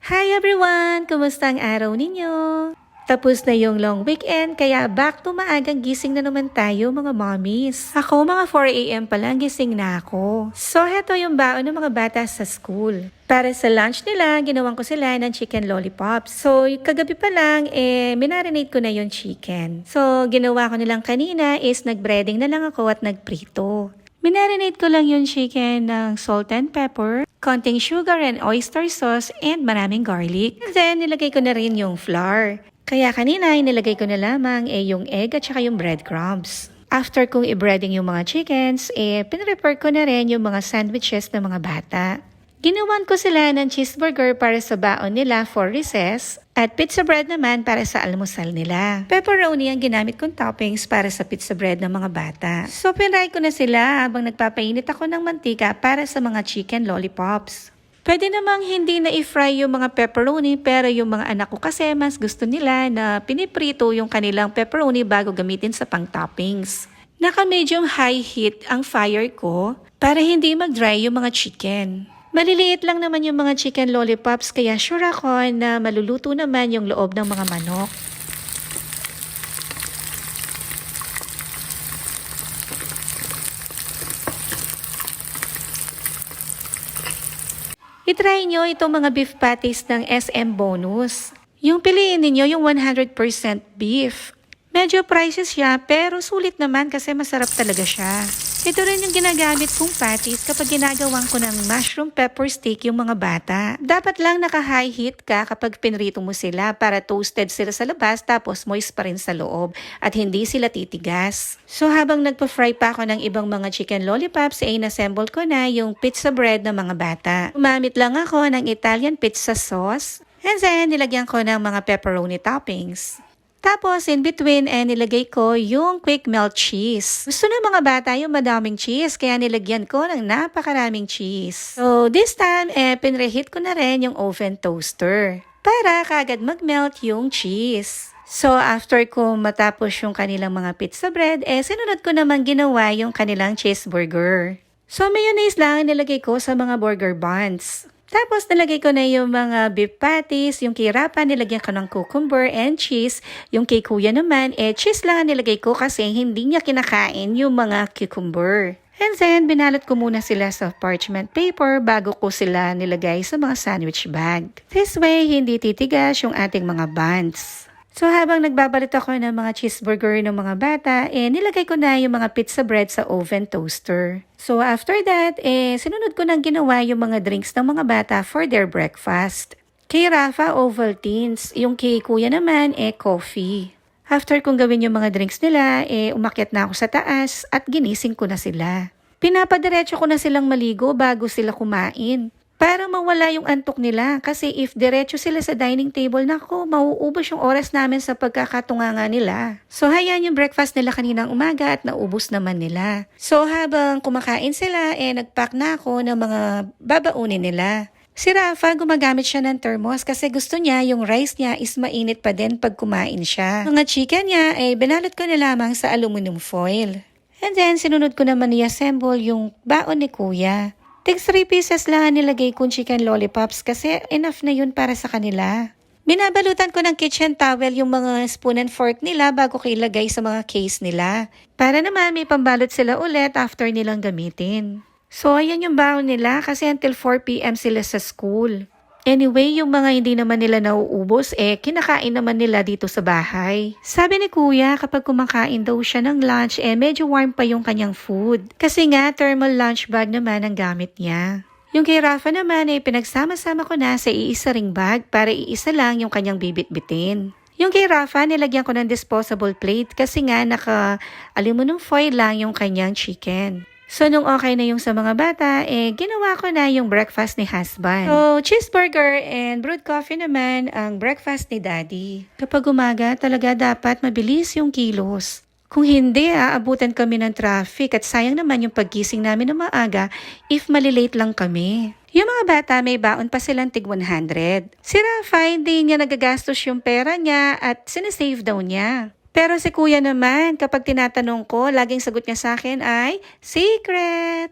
Hi everyone! Kumusta ang araw ninyo? Tapos na yung long weekend, kaya back to maagang gising na naman tayo mga mommies. Ako mga 4 AM pa lang gising na ako. So heto yung baon ng mga bata sa school. Para sa lunch nila, ginawan ko sila ng chicken lollipops. So kagabi pa lang, minarinate ko na yung chicken. So ginawa ko nilang kanina is nag-breading na lang ako at nagprito. Minarinate ko lang yung chicken ng salt and pepper, konting sugar and oyster sauce, and maraming garlic. And then, nilagay ko na rin yung flour. Kaya kanina, nilagay ko na lamang yung egg at saka yung breadcrumbs. After kong i-breading yung mga chickens, pinrepare ko na rin yung mga sandwiches ng mga bata. Ginawan ko sila ng cheeseburger para sa baon nila for recess at pizza bread naman para sa almusal nila. Pepperoni ang ginamit kong toppings para sa pizza bread ng mga bata. So pinray ko na sila habang nagpapainit ako ng mantika para sa mga chicken lollipops. Pwede namang hindi na i-fry yung mga pepperoni pero yung mga anak ko kasi mas gusto nila na piniprito yung kanilang pepperoni bago gamitin sa pang-toppings. Naka-medium high heat ang fire ko para hindi mag-dry yung mga chicken. Maliliit lang naman yung mga chicken lollipops kaya sure ako na maluluto naman yung loob ng mga manok. I-try nyo itong mga beef patties ng SM Bonus. Yung piliin ninyo yung 100% beef. Medyo pricey siya pero sulit naman kasi masarap talaga siya. Ito rin yung ginagamit kong patties kapag ginagawan ko ng mushroom pepper steak yung mga bata. Dapat lang naka-high heat ka kapag pinrito mo sila para toasted sila sa labas tapos moist pa rin sa loob at hindi sila titigas. So habang nagpa-fry pa ako ng ibang mga chicken lollipops ay inassemble ko na yung pizza bread ng mga bata. Umamit lang ako ng Italian pizza sauce and then nilagyan ko ng mga pepperoni toppings. Tapos, in between, nilagay ko yung quick melt cheese. Gusto ng mga bata yung madaming cheese, kaya nilagyan ko ng napakaraming cheese. So, this time, pinreheat ko na rin yung oven toaster para kagad mag-melt yung cheese. So, after ko matapos yung kanilang mga pizza bread, sinunod ko naman ginawa yung kanilang cheeseburger. So, mayonnaise lang nilagay ko sa mga burger buns. Tapos, nilagay ko na yung mga beef patties, yung kay Rapa, nilagyan ko ng cucumber and cheese. Yung kay Kuya naman, cheese lang ang nilagay ko kasi hindi niya kinakain yung mga cucumber. And then, binalot ko muna sila sa parchment paper bago ko sila nilagay sa mga sandwich bag. This way, hindi titigas yung ating mga buns. So habang nagbabalit ako ng mga cheeseburger ng mga bata, nilagay ko na yung mga pizza bread sa oven toaster. So after that, sinunod ko nang ginawa yung mga drinks ng mga bata for their breakfast. Kay Rafa, Ovaltines. Yung kay Kuya naman, coffee. After kong gawin yung mga drinks nila, umakyat na ako sa taas at ginising ko na sila. Pinapadiretso ko na silang maligo bago sila kumain. Para mawala yung antok nila kasi if diretso sila sa dining table, nako, mauubos yung oras namin sa pagkakatunganga nila. So hayan yung breakfast nila kaninang umaga at naubos naman nila. So habang kumakain sila, nagpack na ako ng mga babaunin nila. Si Rafa, gumagamit siya ng thermos kasi gusto niya yung rice niya is mainit pa din pag kumain siya. Mga chicken niya, binalot ko na lamang sa aluminum foil. And then sinunod ko naman i-assemble yung baon ni Kuya. Tig 3 pieces lang nilagay kong chicken lollipops kasi enough na yun para sa kanila. Binabalutan ko ng kitchen towel yung mga spoon and fork nila bago ko ilagay sa mga case nila. Para naman may pambalot sila ulit after nilang gamitin. So ayan yung baon nila kasi until 4 PM sila sa school. Anyway, yung mga hindi naman nila nauubos, kinakain naman nila dito sa bahay. Sabi ni Kuya, kapag kumakain daw siya ng lunch, medyo warm pa yung kanyang food. Kasi nga, thermal lunch bag naman ang gamit niya. Yung kay Rafa naman, pinagsama-sama ko na sa iisa ring bag para iisa lang yung kanyang bibit-bitin. Yung kay Rafa, nilagyan ko ng disposable plate kasi nga naka-aluminum foil lang yung kanyang chicken. So, nung okay na yung sa mga bata, ginawa ko na yung breakfast ni husband. So, cheeseburger and brewed coffee naman ang breakfast ni Daddy. Kapag umaga, talaga dapat mabilis yung kilos. Kung hindi, aabutan kami ng traffic at sayang naman yung paggising namin ng maaga if malilate lang kami. Yung mga bata, may baon pa silang tig 100. Si Rafa, hindi niya nagagastos yung pera niya at sinesave daw niya. Pero si Kuya naman, kapag tinatanong ko, laging sagot niya sa akin ay, secret!